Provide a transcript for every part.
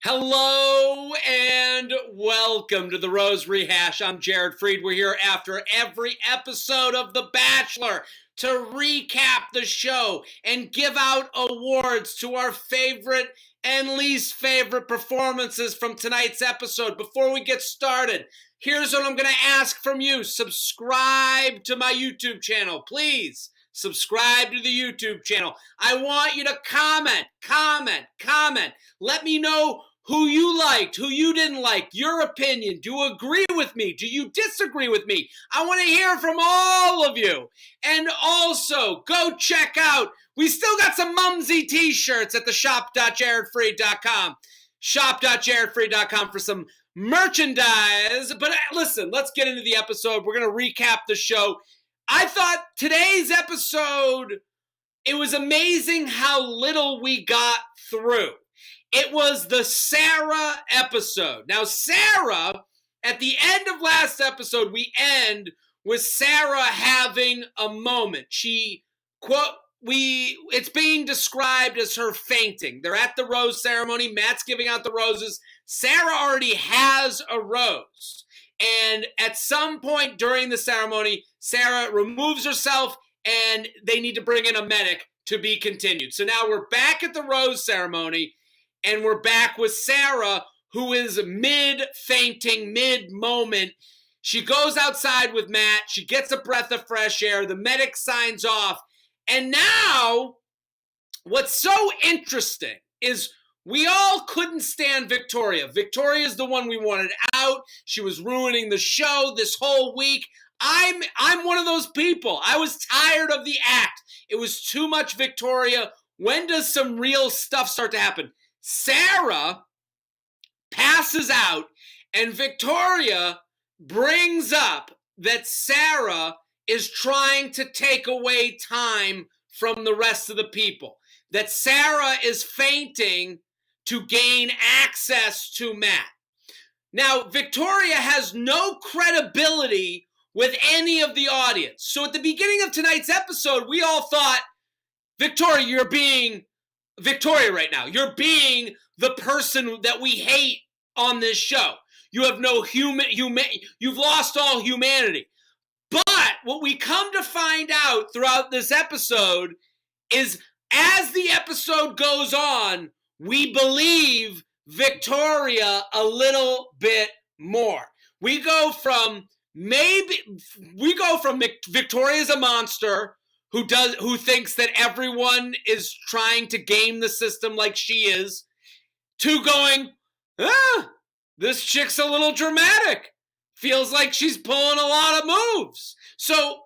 Hello and welcome to the Rose Rehash. I'm Jared Freid. We're here after every episode of The Bachelor to recap the show and give out awards to our favorite and least favorite performances from tonight's episode. Before we get started, here's what I'm going to ask from you. Subscribe to my YouTube channel, please. Subscribe to the YouTube channel. I want you to comment. Let me know who you liked, who you didn't like, your opinion. Do you agree with me? Do you disagree with me? I want to hear from all of you. And also, go check out, we still got some Mumsy t-shirts at the shop.jaredfreid.com. Shop.jaredfreid.com for some merchandise. But listen, let's get into the episode. We're going to recap the show. I thought today's episode, it was amazing how little we got through. It was the Sarah episode. Now, Sarah, at the end of last episode, we end with Sarah having a moment. It's being described as her fainting. They're at the rose ceremony. Matt's giving out the roses. Sarah already has a rose. And at some point during the ceremony, Sarah removes herself and they need to bring in a medic to be continued. So now we're back at the rose ceremony. And we're back with Sarah, who is mid-fainting, mid-moment. She goes outside with Matt. She gets a breath of fresh air. The medic signs off. And now, what's so interesting is we all couldn't stand Victoria. Victoria is the one we wanted out. She was ruining the show this whole week. I'm one of those people. I was tired of the act. It was too much Victoria. When does some real stuff start to happen? Sarah passes out, and Victoria brings up that Sarah is trying to take away time from the rest of the people. That Sarah is fainting to gain access to Matt. Now, Victoria has no credibility with any of the audience. So at the beginning of tonight's episode, we all thought, Victoria, you're being Victoria right now. You're being the person that we hate on this show. You have no you've lost all humanity. But what we come to find out throughout this episode is as the episode goes on, we believe Victoria a little bit more. We go from Victoria's a monster who thinks that everyone is trying to game the system like she is, to going, this chick's a little dramatic. Feels like she's pulling a lot of moves. So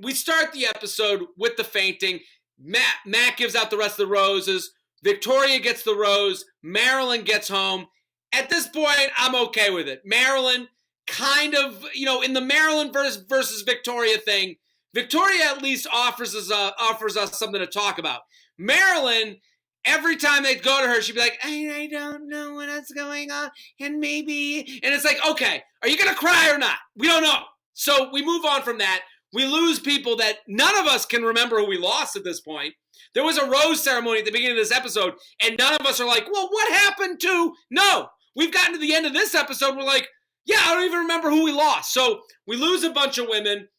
we start the episode with the fainting. Matt gives out the rest of the roses. Victoria gets the rose. Marilyn gets home. At this point, I'm okay with it. Marilyn kind of, in the Marilyn versus Victoria thing, Victoria at least offers us something to talk about. Marilyn, every time they'd go to her, she'd be like, I don't know what's going on, and maybe. And it's like, okay, are you going to cry or not? We don't know. So we move on from that. We lose people that none of us can remember who we lost at this point. There was a rose ceremony at the beginning of this episode, and none of us are like, well, what happened to? No. We've gotten to the end of this episode. We're like, yeah, I don't even remember who we lost. So we lose a bunch of women.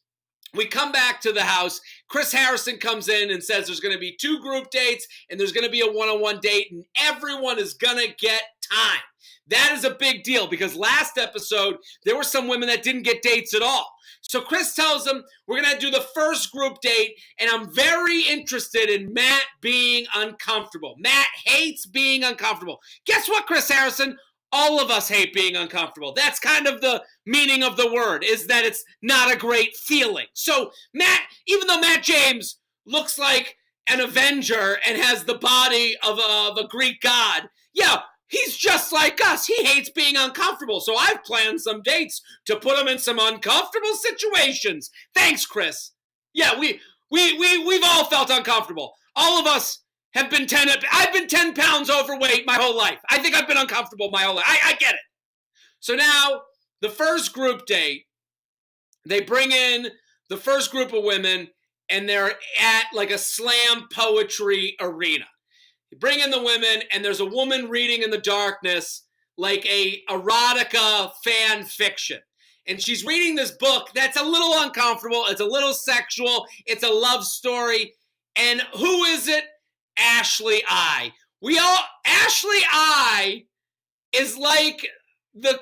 We come back to the house. Chris Harrison comes in and says there's going to be 2 group dates and there's going to be a one-on-one date and everyone is going to get time. That is a big deal because last episode, there were some women that didn't get dates at all. So Chris tells them we're going to do the first group date and I'm very interested in Matt being uncomfortable. Matt hates being uncomfortable. Guess what, Chris Harrison? All of us hate being uncomfortable. That's kind of the meaning of the word, is that it's not a great feeling. So Matt, even though Matt James looks like an Avenger and has the body of a Greek god, yeah, he's just like us. He hates being uncomfortable. So I've planned some dates to put him in some uncomfortable situations. Thanks, Chris. Yeah, we've all felt uncomfortable. All of us have been I've been 10 pounds overweight my whole life. I think I've been uncomfortable my whole life. I get it. So now, the first group date, they bring in the first group of women, and they're at like a slam poetry arena. bring in the women, and there's a woman reading in the darkness like a erotica fan fiction. And she's reading this book that's a little uncomfortable. It's a little sexual. It's a love story. And who is it? Ashley I. Ashley I is like the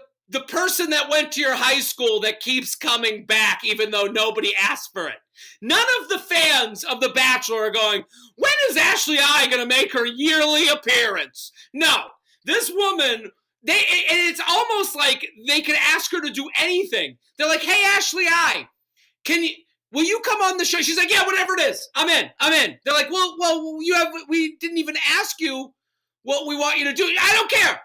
person that went to your high school that keeps coming back even though nobody asked for it. None of the fans of The Bachelor are going, when is Ashley I going to make her yearly appearance? No, this woman, it's almost like they could ask her to do anything. They're like, hey, Ashley I, will you come on the show? She's like, yeah, whatever it is. I'm in. They're like, well, we didn't even ask you what we want you to do. I don't care.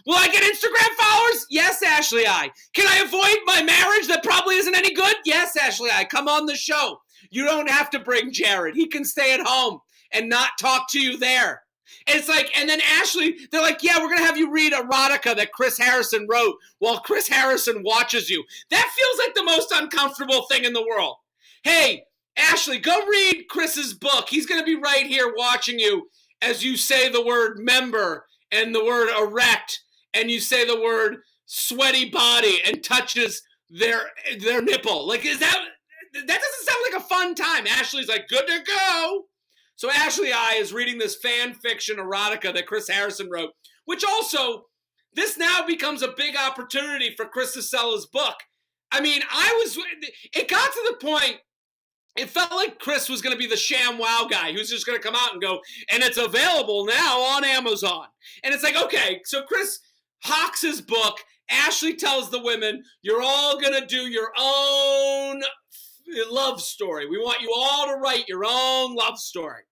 Will I get Instagram followers? Yes, Ashley I. Can I avoid my marriage that probably isn't any good? Yes, Ashley I. Come on the show. You don't have to bring Jared. He can stay at home and not talk to you there. And it's like, and then Ashley, they're like, yeah, we're going to have you read erotica that Chris Harrison wrote while Chris Harrison watches you. That feels like the most uncomfortable thing in the world. Hey, Ashley, go read Chris's book. He's going to be right here watching you as you say the word member and the word erect, and you say the word sweaty body and touches their nipple. Like, that doesn't sound like a fun time. Ashley's like, good to go. So Ashley I is reading this fan fiction erotica that Chris Harrison wrote, which also, this now becomes a big opportunity for Chris to sell his book. I mean, it got to the point, it felt like Chris was going to be the sham wow guy who's just going to come out and go, and it's available now on Amazon. And it's like, okay, so Chris hawks his book. Ashley tells the women, you're all going to do your own love story. We want you all to write your own love story.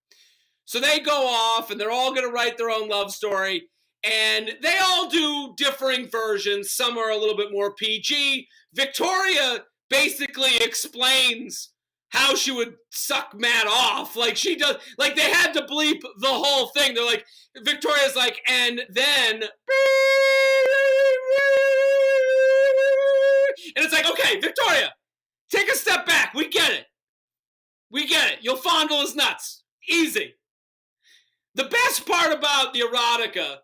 So they go off, and they're all going to write their own love story. And they all do differing versions. Some are a little bit more PG. Victoria basically explains how she would suck Matt off. Like she does, like they had to bleep the whole thing. They're like, Victoria's like, and then, and it's like, okay, Victoria, take a step back. We get it. You'll fondle his nuts. Easy. The best part about the erotica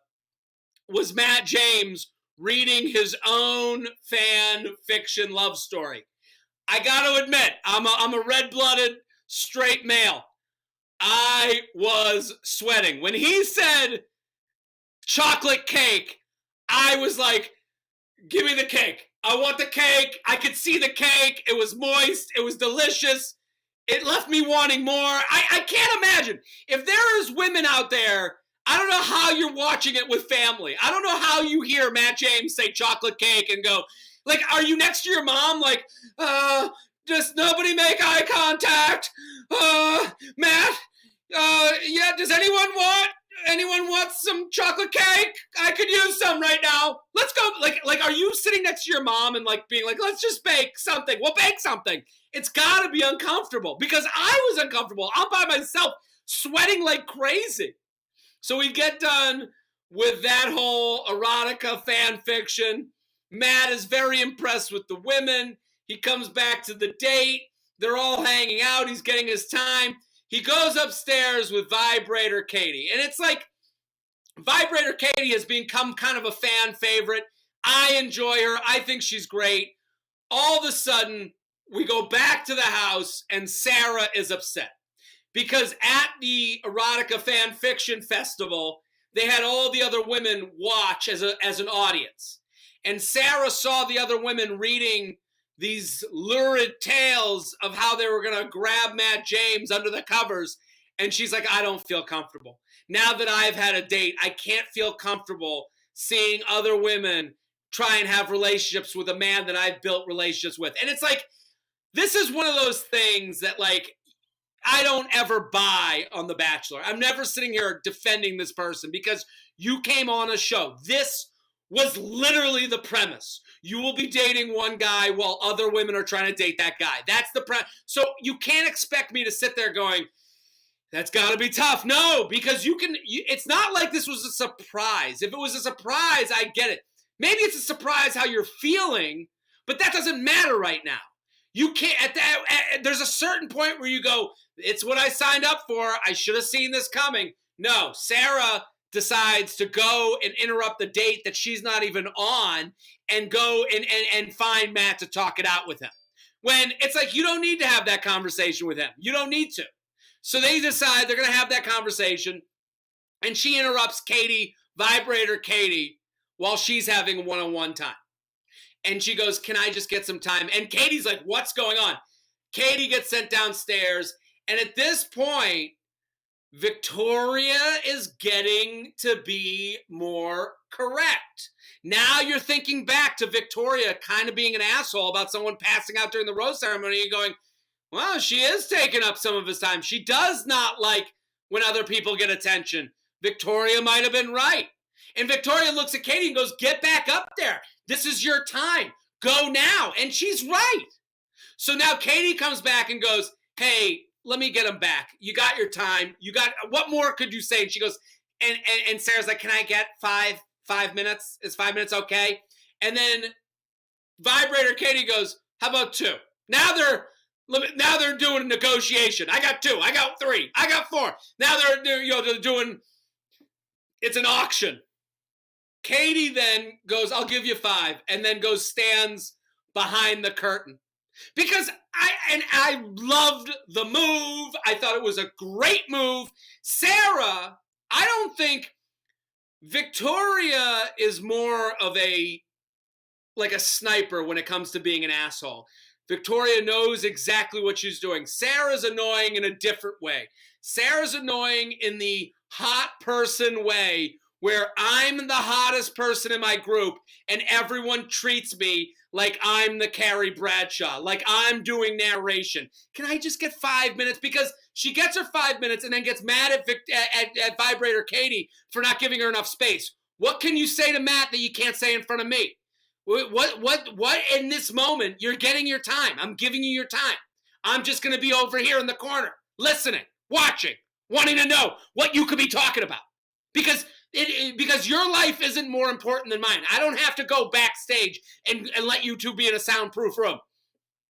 was Matt James reading his own fan fiction love story. I got to admit, I'm a red-blooded straight male. I was sweating. When he said chocolate cake, I was like, give me the cake. I want the cake. I could see the cake. It was moist. It was delicious. It left me wanting more. I can't imagine. If there is women out there, I don't know how you're watching it with family. I don't know how you hear Matt James say chocolate cake and go, like, are you next to your mom? Like, just nobody make eye contact. Matt, yeah, does anyone want some chocolate cake? I could use some right now. Let's go. Like, are you sitting next to your mom and like being like, let's just bake something. We'll bake something. It's gotta be uncomfortable because I was uncomfortable. I'm by myself sweating like crazy. So we get done with that whole erotica fan fiction. Matt is very impressed with the women. He comes back to the date. They're all hanging out. He's getting his time. He goes upstairs with Vibrator Katie. And it's like, Vibrator Katie has become kind of a fan favorite. I enjoy her. I think she's great. All of a sudden, we go back to the house, and Sarah is upset. Because at the Erotica Fan Fiction Festival, they had all the other women watch as an audience. And Sarah saw the other women reading these lurid tales of how they were going to grab Matt James under the covers. And she's like, I don't feel comfortable. Now that I've had a date, I can't feel comfortable seeing other women try and have relationships with a man that I've built relationships with. And it's like, this is one of those things that, like, I don't ever buy on The Bachelor. I'm never sitting here defending this person because you came on a show. This was literally the premise. You will be dating one guy while other women are trying to date that guy. That's the premise. So you can't expect me to sit there going, that's got to be tough. No, because it's not like this was a surprise. If it was a surprise, I get it. Maybe it's a surprise how you're feeling, but that doesn't matter right now. You can't, there's a certain point where you go, it's what I signed up for. I should have seen this coming. No, Sarah decides to go and interrupt the date that she's not even on and go and find Matt to talk it out with him. When it's like, you don't need to have that conversation with him. You don't need to. So they decide they're going to have that conversation, and she interrupts Katie, vibrator Katie, while she's having a one-on-one time. And she goes, can I just get some time? And Katie's like, what's going on? Katie gets sent downstairs, and at this point, Victoria is getting to be more correct. Now you're thinking back to Victoria kind of being an asshole about someone passing out during the rose ceremony and going, well, she is taking up some of his time. She does not like when other people get attention. Victoria might have been right. And Victoria looks at Katie and goes, get back up there. This is your time. Go now. And she's right. So now Katie comes back and goes, hey, let me get him back. You got your time. What more could you say? And she goes, and Sarah's like, can I get five minutes? Is 5 minutes okay? And then vibrator Katie goes, how about 2? Now they're doing a negotiation. I got 2. I got 3. I got 4. Now they're doing, it's an auction. Katie then goes, I'll give you 5, and then stands behind the curtain. Because I loved the move. I thought it was a great move. Sarah, I don't think Victoria is more of a sniper when it comes to being an asshole. Victoria knows exactly what she's doing. Sarah's annoying in a different way. Sarah's annoying in the hot person way, where I'm the hottest person in my group and everyone treats me like I'm the Carrie Bradshaw, like I'm doing narration. Can I just get 5 minutes? Because she gets her 5 minutes and then gets mad at vibrator Katie for not giving her enough space. What can you say to Matt that you can't say in front of me? What in this moment? You're getting your time. I'm giving you your time. I'm just going to be over here in the corner, listening, watching, wanting to know what you could be talking about. Because your life isn't more important than mine. I don't have to go backstage and let you two be in a soundproof room.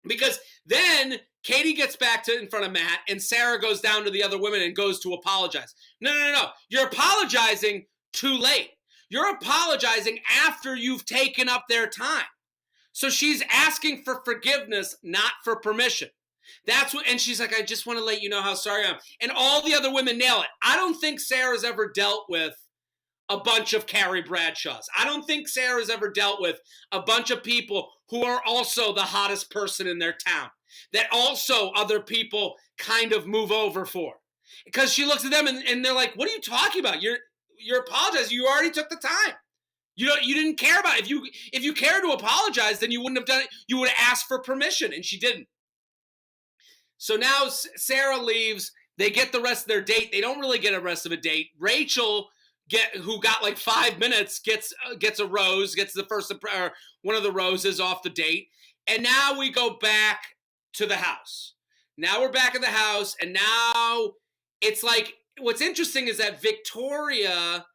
Because then Katie gets back in front of Matt, and Sarah goes down to the other women and goes to apologize. No. You're apologizing too late. You're apologizing after you've taken up their time. So she's asking for forgiveness, not for permission. And she's like, I just want to let you know how sorry I am. And all the other women nail it. I don't think Sarah's ever dealt with a bunch of Carrie Bradshaws. I don't think Sarah's ever dealt with a bunch of people who are also the hottest person in their town, that also other people kind of move over for. Because she looks at them and they're like, what are you talking about? You're apologizing. You already took the time. You didn't care about it. If you cared to apologize, then you wouldn't have done it. You would have asked for permission, and she didn't. So now Sarah leaves. They get the rest of their date. They don't really get a rest of a date. Rachel, who got like 5 minutes, gets a rose, gets the first one of the roses off the date. And now we go back to the house. Now we're back at the house, and now it's like, what's interesting is that Victoria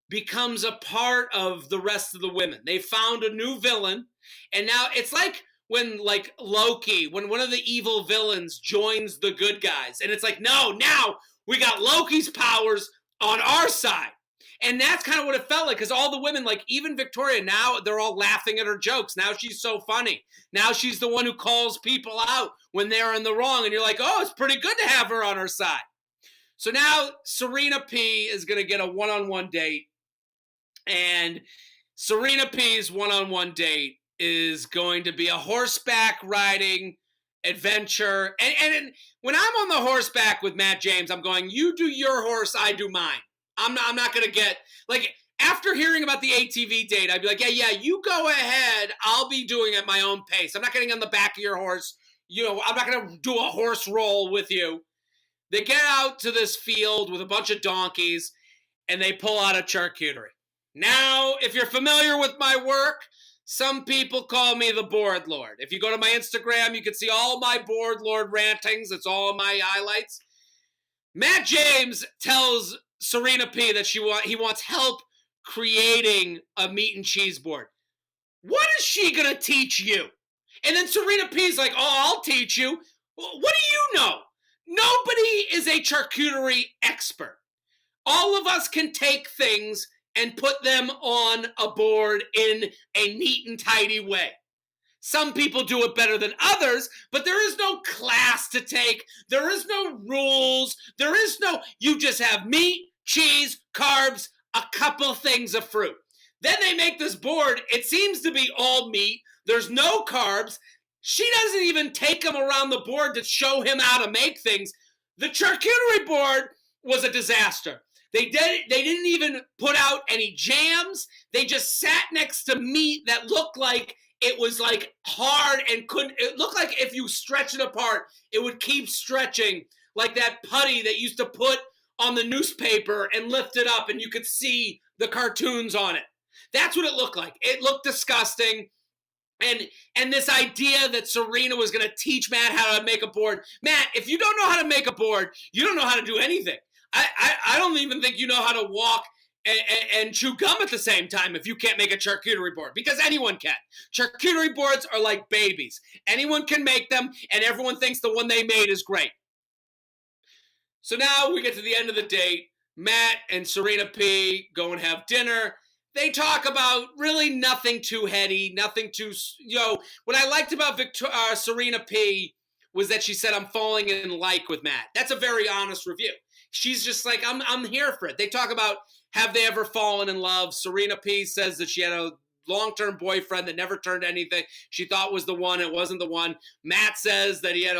becomes a part of the rest of the women. They found a new villain, and now it's like when Loki, when one of the evil villains joins the good guys, and it's like, no, now we got Loki's powers on our side. And that's kind of what it felt like, because all the women, like even Victoria, now they're all laughing at her jokes. Now she's so funny. Now she's the one who calls people out when they're in the wrong, and you're like, oh, it's pretty good to have her on her side. So now Serena P is going to get a one-on-one date, and Serena P's one-on-one date is going to be a horseback riding adventure. And when I'm on the horseback with Matt James, I'm going, you do your horse, I do mine. I'm not going to get, like, after hearing about the ATV date, I'd be like, yeah, you go ahead. I'll be doing it at my own pace. I'm not getting on the back of your horse. I'm not going to do a horse roll with you. They get out to this field with a bunch of donkeys, and they pull out a charcuterie. Now, if you're familiar with my work, some people call me the board lord. If you go to my Instagram, you can see all my board lord rantings. It's all in my highlights. Matt James tells Serena P that he wants help creating a meat and cheese board. What is she going to teach you? And then Serena P's like, oh, I'll teach you. What do you know? Nobody is a charcuterie expert. All of us can take things and put them on a board in a neat and tidy way. Some people do it better than others, but there is no class to take. There is no rules. You just have meat, cheese, carbs, a couple things of fruit. Then they make this board. It seems to be all meat. There's no carbs. She doesn't even take him around the board to show him how to make things. The charcuterie board was a disaster. They didn't even put out any jams. They just sat next to meat that looked like it was like hard and it looked like if you stretch it apart, it would keep stretching like that putty that used to put on the newspaper and lift it up and you could see the cartoons on it. That's what it looked like. It looked disgusting. And this idea that Serena was going to teach Matt how to make a board. Matt, if you don't know how to make a board, you don't know how to do anything. I don't even think you know how to walk and chew gum at the same time if you can't make a charcuterie board, because anyone can. Charcuterie boards are like babies. Anyone can make them, and everyone thinks the one they made is great. So now we get to the end of the date. Matt and Serena P go and have dinner. They talk about really nothing too heady, nothing too, what I liked about Serena P was that she said, I'm falling in like with Matt. That's a very honest review. She's just like, I'm here for it. They talk about, have they ever fallen in love? Serena P says that she had a long-term boyfriend that never turned anything. She thought was the one. It wasn't the one. Matt says that he had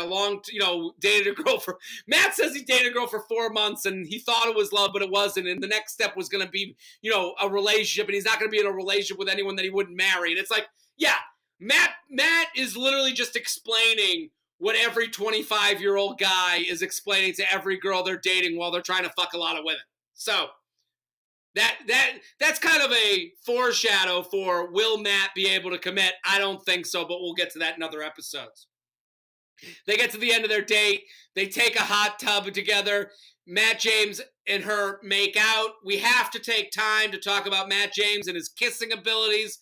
Matt says he dated a girl for 4 months and he thought it was love, but it wasn't. And the next step was going to be, a relationship, and he's not going to be in a relationship with anyone that he wouldn't marry. And it's like, yeah, Matt is literally just explaining what every 25-year-old guy is explaining to every girl they're dating while they're trying to fuck a lot of women. So that's kind of a foreshadow for, will Matt be able to commit? I don't think so, but we'll get to that in other episodes. They get to the end of their date. They take a hot tub together. Matt James and her make out. We have to take time to talk about Matt James and his kissing abilities.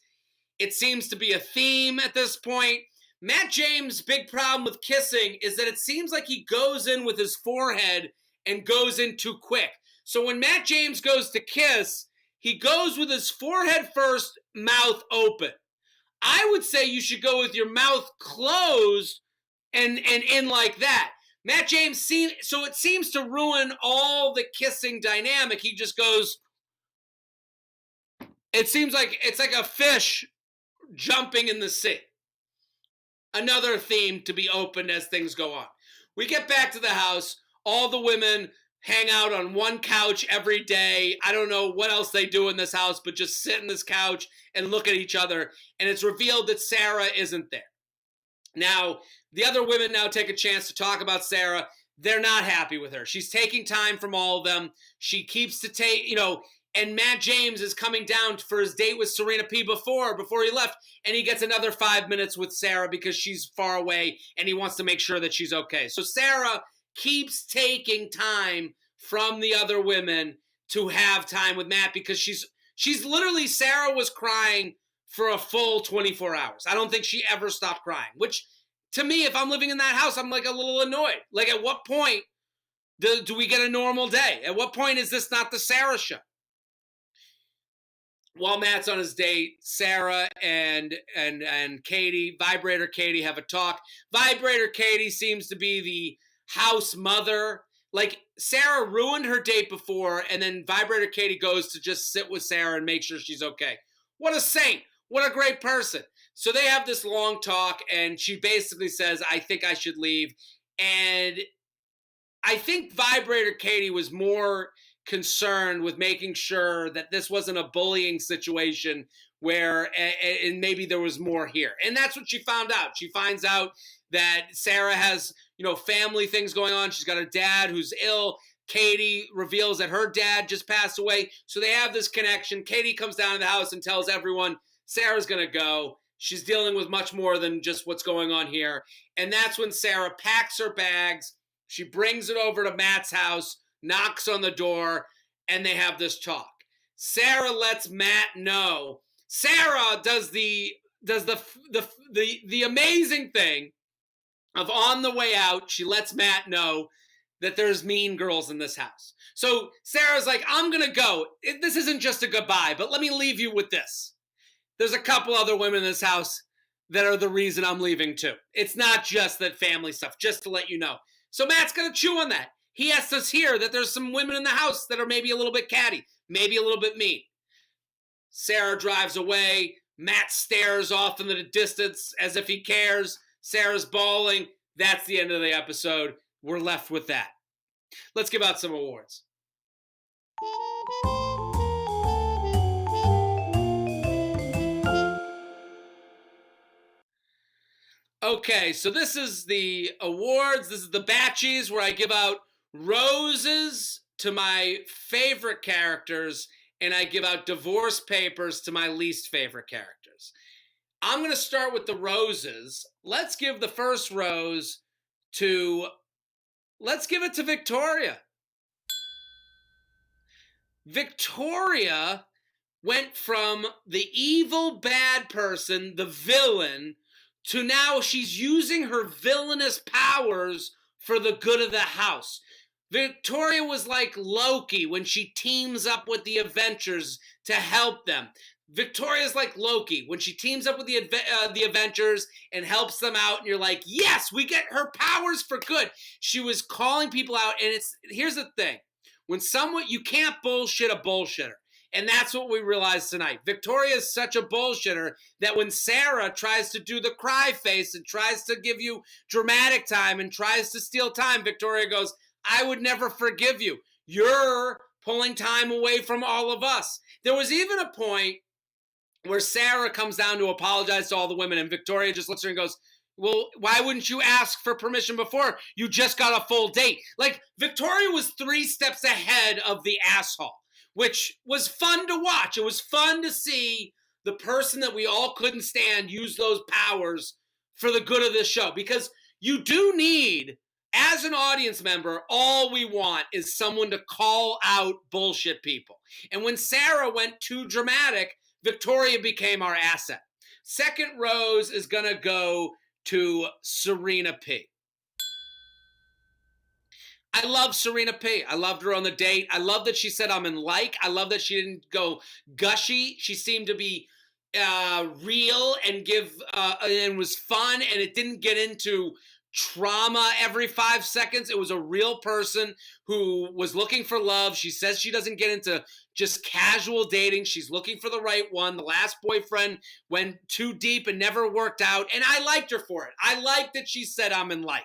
It seems to be a theme at this point. Matt James' big problem with kissing is that it seems like he goes in with his forehead and goes in too quick. So when Matt James goes to kiss, he goes with his forehead first, mouth open. I would say you should go with your mouth closed and in like that. Matt James so it seems to ruin all the kissing dynamic. He just goes, it seems like it's like a fish jumping in the sea. Another theme to be opened as things go on. We get back to the house. All the women hang out on one couch every day. I don't know what else they do in this house, but just sit in this couch and look at each other. And it's revealed that Sarah isn't there. Now, the other women now take a chance to talk about Sarah. They're not happy with her. She's taking time from all of them. She keeps to take, and Matt James is coming down for his date with Serena P before he left, and he gets another 5 minutes with Sarah because she's far away, and he wants to make sure that she's okay. So Sarah keeps taking time from the other women to have time with Matt because she's literally, Sarah was crying for a full 24 hours. I don't think she ever stopped crying, which to me, if I'm living in that house, I'm like a little annoyed. Like, at what point do we get a normal day? At what point is this not the Sarah show? While Matt's on his date, Sarah and Katie, Vibrator Katie, have a talk. Vibrator Katie seems to be the house mother. Like, Sarah ruined her date before, and then Vibrator Katie goes to just sit with Sarah and make sure she's okay. What a saint. What a great person. So they have this long talk, and she basically says, I think I should leave. And I think Vibrator Katie was more concerned with making sure that this wasn't a bullying situation where, and maybe there was more here. And that's what she found out. She finds out that Sarah has, family things going on. She's got a dad who's ill. Katie reveals that her dad just passed away. So they have this connection. Katie comes down to the house and tells everyone Sarah's going to go. She's dealing with much more than just what's going on here. And that's when Sarah packs her bags. She brings it over to Matt's house, knocks on the door, and they have this talk. Sarah lets Matt know. Sarah does the amazing thing of, on the way out, she lets Matt know that there's mean girls in this house. So Sarah's like, I'm going to go. This isn't just a goodbye, but let me leave you with this. There's a couple other women in this house that are the reason I'm leaving too. It's not just that family stuff, just to let you know. So Matt's going to chew on that. He has us hear that there's some women in the house that are maybe a little bit catty, maybe a little bit mean. Sarah drives away. Matt stares off in the distance as if he cares. Sarah's bawling. That's the end of the episode. We're left with that. Let's give out some awards. Okay, so this is the awards. This is the Batches where I give out roses to my favorite characters and I give out divorce papers to my least favorite characters. I'm going to start with the roses. Let's give the first rose to, let's give it to Victoria. Victoria went from the evil bad person, the villain, to now she's using her villainous powers for the good of the house. Victoria was like Loki when she teams up with the Avengers to help them. Victoria's like Loki when she teams up with the Avengers and helps them out, and you're like, yes, we get her powers for good. She was calling people out, and here's the thing. When you can't bullshit a bullshitter. And that's what we realized tonight. Victoria is such a bullshitter that when Sarah tries to do the cry face and tries to give you dramatic time and tries to steal time, Victoria goes, I would never forgive you. You're pulling time away from all of us. There was even a point where Sarah comes down to apologize to all the women and Victoria just looks at her and goes, well, why wouldn't you ask for permission before? You just got a full date. Like, Victoria was 3 steps ahead of the asshole, which was fun to watch. It was fun to see the person that we all couldn't stand use those powers for the good of this show. Because you do need, as an audience member, all we want is someone to call out bullshit people. And when Sarah went too dramatic, Victoria became our asset. Second rose is going to go to Serena P. I love Serena P. I loved her on the date. I love that she said I'm in like. I love that she didn't go gushy. She seemed to be real and and was fun, and it didn't get into trauma every 5 seconds. It was a real person who was looking for love. She says she doesn't get into just casual dating. She's looking for the right one. The last boyfriend went too deep and never worked out, and I liked her for it. I liked that she said I'm in like.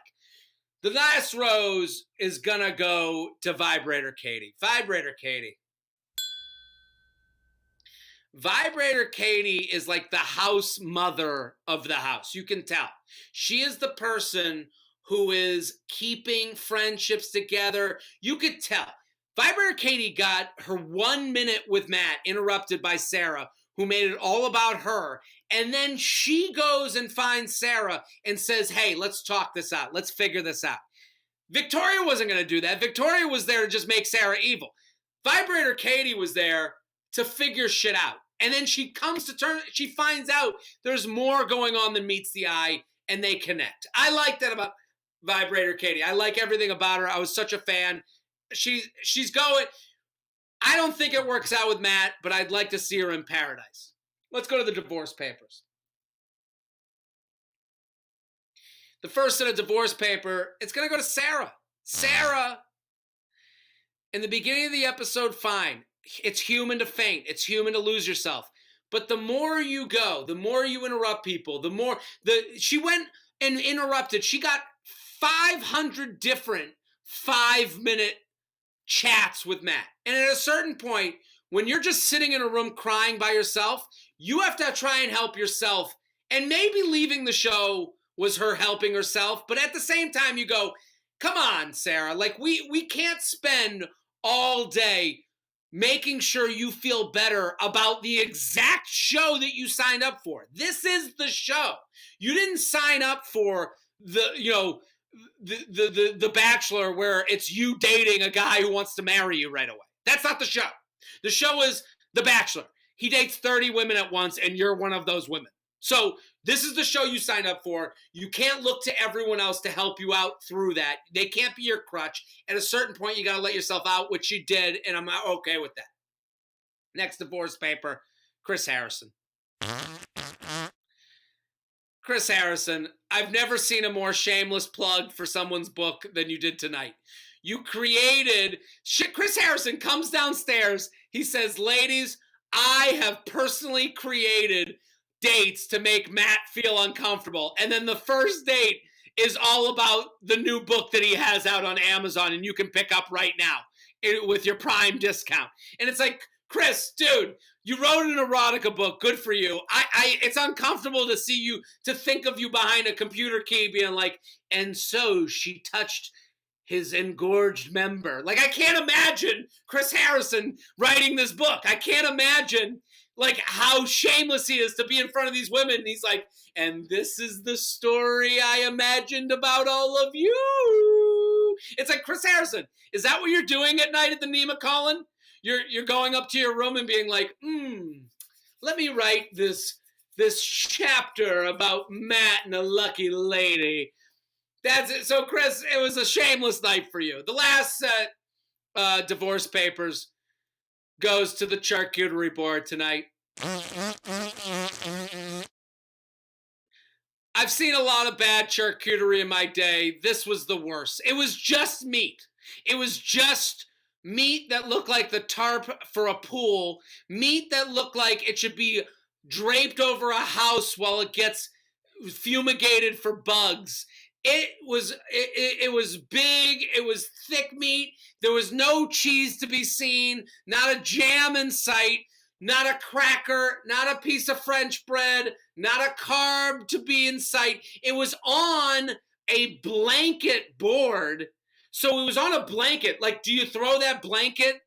The last rose is gonna go to Vibrator Katie. Vibrator Katie. Vibrator Katie is like the house mother of the house. You can tell. She is the person who is keeping friendships together. You could tell. Vibrator Katie got her 1 minute with Matt interrupted by Sarah, who made it all about her. And then she goes and finds Sarah and says, hey, let's talk this out. Let's figure this out. Victoria wasn't going to do that. Victoria was there to just make Sarah evil. Vibrator Katie was there to figure shit out. And then she comes to terms, she finds out there's more going on than meets the eye, and they connect. I like that about Vibrator Katie. I like everything about her. I was such a fan. She's going. I don't think it works out with Matt, but I'd like to see her in paradise. Let's go to the divorce papers. The first set of divorce paper, it's going to go to Sarah. Sarah, in the beginning of the episode, fine. It's human to faint. It's human to lose yourself. But the more you go, the more you interrupt people, the more... She went and interrupted. She got 500 different 5-minute chats with Matt. And at a certain point, when you're just sitting in a room crying by yourself, you have to try and help yourself. And maybe leaving the show was her helping herself. But at the same time, you go, come on, Sarah. Like, we can't spend all day making sure you feel better about the exact show that you signed up for. This is the show. You didn't sign up for the Bachelor where it's you dating a guy who wants to marry you right away. That's not the show. The show is The Bachelor. He dates 30 women at once and you're one of those women. So This is the show you signed up for. You can't look to everyone else to help you out through that. They can't be your crutch. At a certain point, you got to let yourself out, which you did, and I'm okay with that. Next divorce paper, Chris Harrison. Chris Harrison, I've never seen a more shameless plug for someone's book than you did tonight. You created, Chris Harrison comes downstairs. He says, ladies, I have personally created dates to make Matt feel uncomfortable. And then the first date is all about the new book that he has out on Amazon and you can pick up right now with your Prime discount. And it's like, Chris, dude, you wrote an erotica book. Good for you. It's uncomfortable to see you, to think of you behind a computer key being like, and so she touched his engorged member. Like, I can't imagine Chris Harrison writing this book. I can't imagine, like, how shameless he is to be in front of these women. And he's like, and this is the story I imagined about all of you. It's like, Chris Harrison, is that what you're doing at night at the Needham, Colin? You're going up to your room and being like, let me write this chapter about Matt and a lucky lady. That's it. So, Chris, it was a shameless night for you. The last set, divorce papers, goes to the charcuterie board tonight. I've seen a lot of bad charcuterie in my day. This was the worst. It was just meat. It was just meat that looked like the tarp for a pool. Meat that looked like it should be draped over a house while it gets fumigated for bugs. It was big. It was thick meat. There was no cheese to be seen. Not a jam in sight. Not a cracker. Not a piece of French bread. Not a carb to be in sight. It was on a blanket board. So it was on a blanket. Like, do you throw that blanket?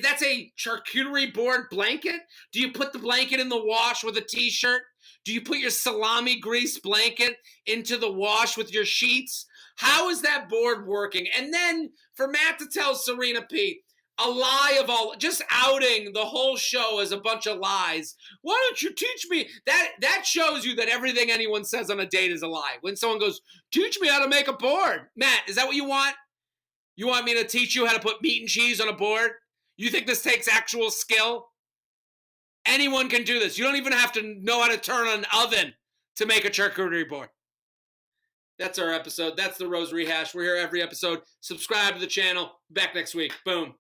That's a charcuterie board blanket? Do you put the blanket in the wash with a t-shirt? Do you put your salami grease blanket into the wash with your sheets? How is that board working? And then for Matt to tell Serena P, a lie of all, just outing the whole show as a bunch of lies. Why don't you teach me? That shows you that everything anyone says on a date is a lie. When someone goes, teach me how to make a board. Matt, is that what you want? You want me to teach you how to put meat and cheese on a board? You think this takes actual skill? Anyone can do this. You don't even have to know how to turn on an oven to make a charcuterie board. That's our episode. That's the Rose Rehash. We're here every episode. Subscribe to the channel. Back next week. Boom.